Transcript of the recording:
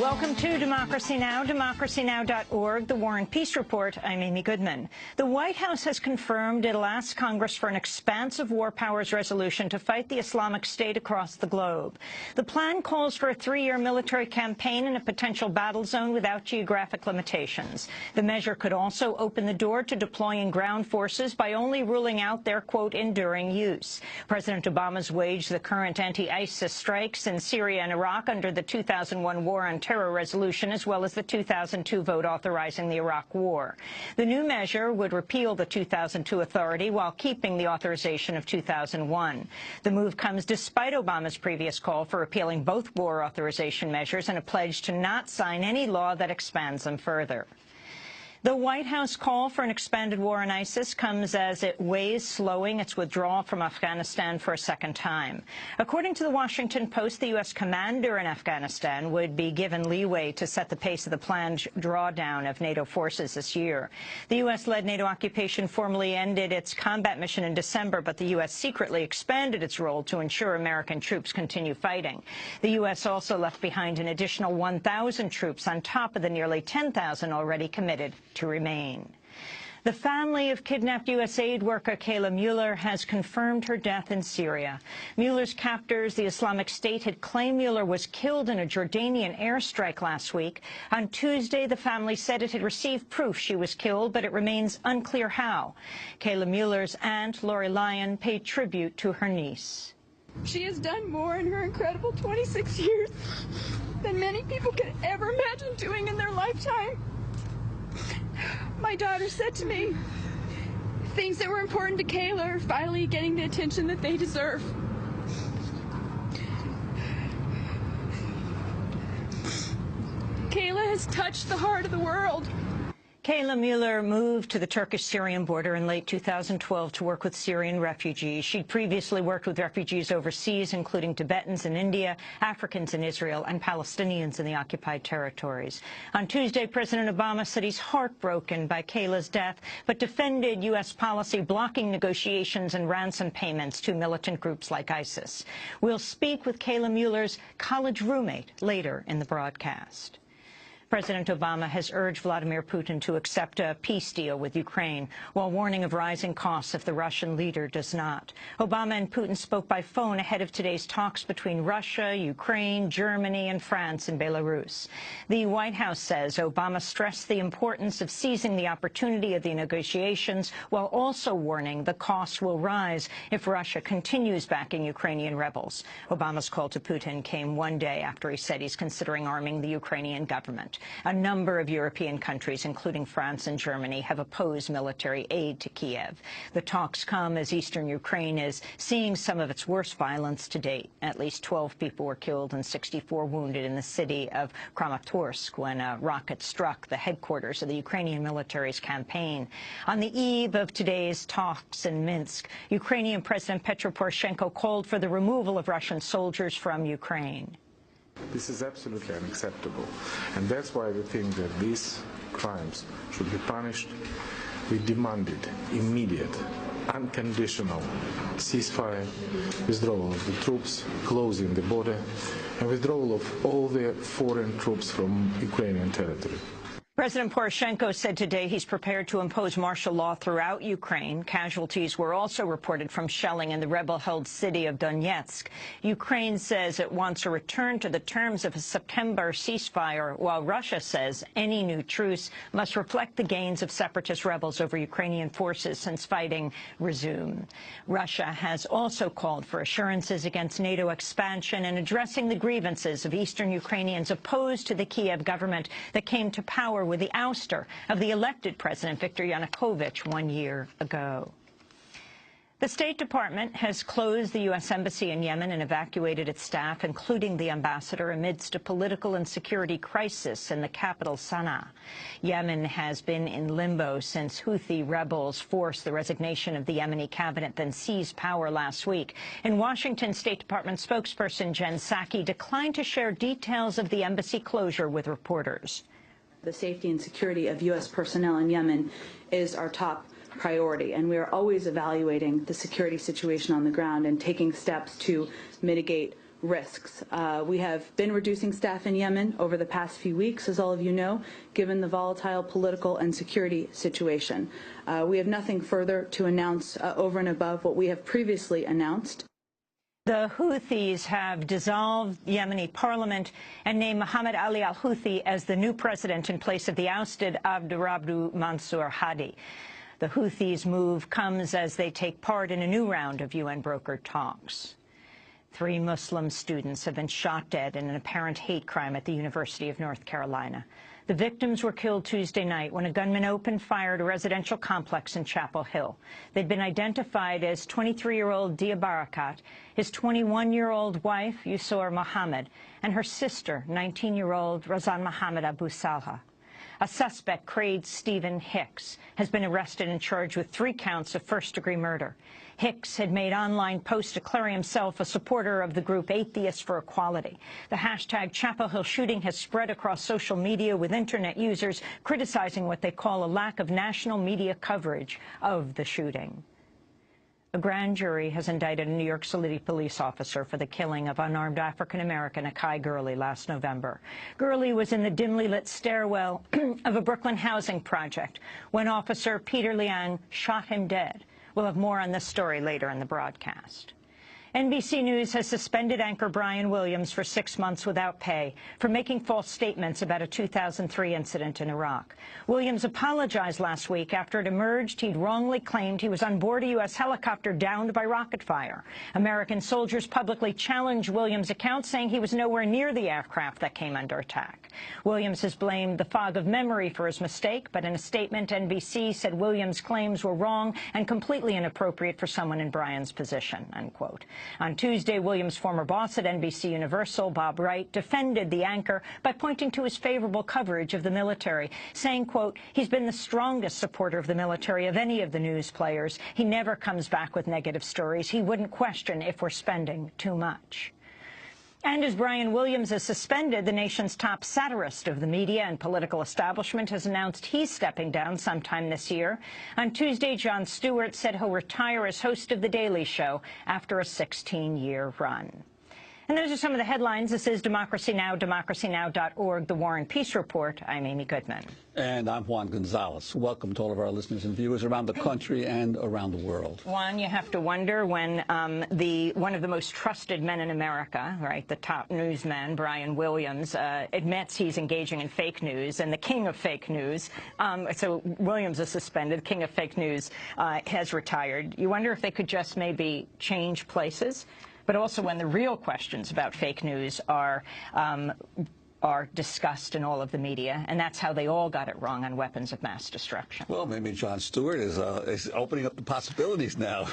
Welcome to Democracy Now!, democracynow.org, the War and Peace Report. I'm Amy Goodman. The White House has confirmed it'll ask Congress for an expansive war powers resolution to fight the Islamic State across the globe. The plan calls for a 3-year military campaign in a potential battle zone without geographic limitations. The measure could also open the door to deploying ground forces by only ruling out their, quote, enduring use. President Obama's waged the current anti-ISIS strikes in Syria and Iraq under the 2001 War on Terror resolution, as well as the 2002 vote authorizing the Iraq War. The new measure would repeal the 2002 authority while keeping the authorization of 2001. The move comes despite Obama's previous call for repealing both war authorization measures and a pledge to not sign any law that expands them further. The White House call for an expanded war on ISIS comes as it weighs slowing its withdrawal from Afghanistan for a second time. According to the Washington Post, the U.S. commander in Afghanistan would be given leeway to set the pace of the planned drawdown of NATO forces this year. The U.S.-led NATO occupation formally ended its combat mission in December, but the U.S. secretly expanded its role to ensure American troops continue fighting. The U.S. also left behind an additional 1,000 troops on top of the nearly 10,000 already committed to remain. The family of kidnapped U.S. aid worker Kayla Mueller has confirmed her death in Syria. Mueller's captors, the Islamic State, had claimed Mueller was killed in a Jordanian airstrike last week. On Tuesday, the family said it had received proof she was killed, but it remains unclear how. Kayla Mueller's aunt, Lori Lyon, paid tribute to her niece. She has done more in her incredible 26 years than many people could ever imagine doing in their lifetime. My daughter said to me, things that were important to Kayla are finally getting the attention that they deserve. Kayla has touched the heart of the world. Kayla Mueller moved to the Turkish-Syrian border in late 2012 to work with Syrian refugees. She'd previously worked with refugees overseas, including Tibetans in India, Africans in Israel, and Palestinians in the occupied territories. On Tuesday, President Obama said he's heartbroken by Kayla's death, but defended U.S. policy blocking negotiations and ransom payments to militant groups like ISIS. We'll speak with Kayla Mueller's college roommate later in the broadcast. President Obama has urged Vladimir Putin to accept a peace deal with Ukraine, while warning of rising costs if the Russian leader does not. Obama and Putin spoke by phone ahead of today's talks between Russia, Ukraine, Germany, and France and Belarus. The White House says Obama stressed the importance of seizing the opportunity of the negotiations, while also warning the costs will rise if Russia continues backing Ukrainian rebels. Obama's call to Putin came one day after he said he's considering arming the Ukrainian government. A number of European countries, including France and Germany, have opposed military aid to Kiev. The talks come as eastern Ukraine is seeing some of its worst violence to date. At least 12 people were killed and 64 wounded in the city of Kramatorsk when a rocket struck the headquarters of the Ukrainian military's campaign. On the eve of today's talks in Minsk, Ukrainian President Petro Poroshenko called for the removal of Russian soldiers from Ukraine. This is absolutely unacceptable, and that's why we think that these crimes should be punished. We demanded immediate, unconditional ceasefire, withdrawal of the troops, closing the border, and withdrawal of all the foreign troops from Ukrainian territory. President Poroshenko said today he's prepared to impose martial law throughout Ukraine. Casualties were also reported from shelling in the rebel-held city of Donetsk. Ukraine says it wants a return to the terms of a September ceasefire, while Russia says any new truce must reflect the gains of separatist rebels over Ukrainian forces since fighting resumed. Russia has also called for assurances against NATO expansion and addressing the grievances of eastern Ukrainians opposed to the Kiev government that came to power with the ouster of the elected President Viktor Yanukovych 1 year ago. The State Department has closed the U.S. Embassy in Yemen and evacuated its staff, including the ambassador, amidst a political and security crisis in the capital, Sana'a. Yemen has been in limbo since Houthi rebels forced the resignation of the Yemeni cabinet, then seized power last week. In Washington, State Department spokesperson Jen Psaki declined to share details of the embassy closure with reporters. The safety and security of U.S. personnel in Yemen is our top priority, and we are always evaluating the security situation on the ground and taking steps to mitigate risks. We have been reducing staff in Yemen over the past few weeks, as all of you know, given the volatile political and security situation. We have nothing further to announce over and above what we have previously announced. The Houthis have dissolved Yemeni parliament and named Mohammed Ali al-Houthi as the new president in place of the ousted Abdurrabbu Mansour Hadi. The Houthis' move comes as they take part in a new round of UN-brokered talks. 3 Muslim students have been shot dead in an apparent hate crime at the University of North Carolina. The victims were killed Tuesday night when a gunman opened fire at a residential complex in Chapel Hill. They'd been identified as 23-year-old Dia Barakat, his 21-year-old wife, Yusor Mohammed, and her sister, 19-year-old Razan Mohammed Abu Salha. A suspect, Craig Stephen Hicks, has been arrested and charged with 3 counts of first-degree murder. Hicks had made online posts declaring himself a supporter of the group Atheists for Equality. The hashtag Chapel Hill shooting has spread across social media, with Internet users criticizing what they call a lack of national media coverage of the shooting. A grand jury has indicted a New York City police officer for the killing of unarmed African-American Akai Gurley last November. Gurley was in the dimly lit stairwell of a Brooklyn housing project when Officer Peter Liang shot him dead. We'll have more on this story later in the broadcast. NBC News has suspended anchor Brian Williams for 6 months without pay for making false statements about a 2003 incident in Iraq. Williams apologized last week after it emerged he'd wrongly claimed he was on board a U.S. helicopter downed by rocket fire. American soldiers publicly challenged Williams' account, saying he was nowhere near the aircraft that came under attack. Williams has blamed the fog of memory for his mistake, but in a statement, NBC said Williams' claims were wrong and completely inappropriate for someone in Brian's position, unquote. On Tuesday, Williams' former boss at NBC Universal, Bob Wright, defended the anchor by pointing to his favorable coverage of the military, saying, quote, he's been the strongest supporter of the military of any of the news players. He never comes back with negative stories. He wouldn't question if we're spending too much. And as Brian Williams is suspended, the nation's top satirist of the media and political establishment has announced he's stepping down sometime this year. On Tuesday, Jon Stewart said he'll retire as host of The Daily Show after a 16-year run. And those are some of the headlines. This is Democracy Now!, democracynow.org, The War and Peace Report. I'm Amy Goodman. And I'm Juan Gonzalez. Welcome to all of our listeners and viewers around the country and around the world. Juan, you have to wonder when one of the most trusted men in America, right, the top newsman, Brian Williams, admits he's engaging in fake news, and the king of fake news, so Williams is suspended, king of fake news, has retired. You wonder if they could just maybe change places? But also when the real questions about fake news are discussed in all of the media, and that's how they all got it wrong on weapons of mass destruction. Well, maybe Jon Stewart is opening up the possibilities now.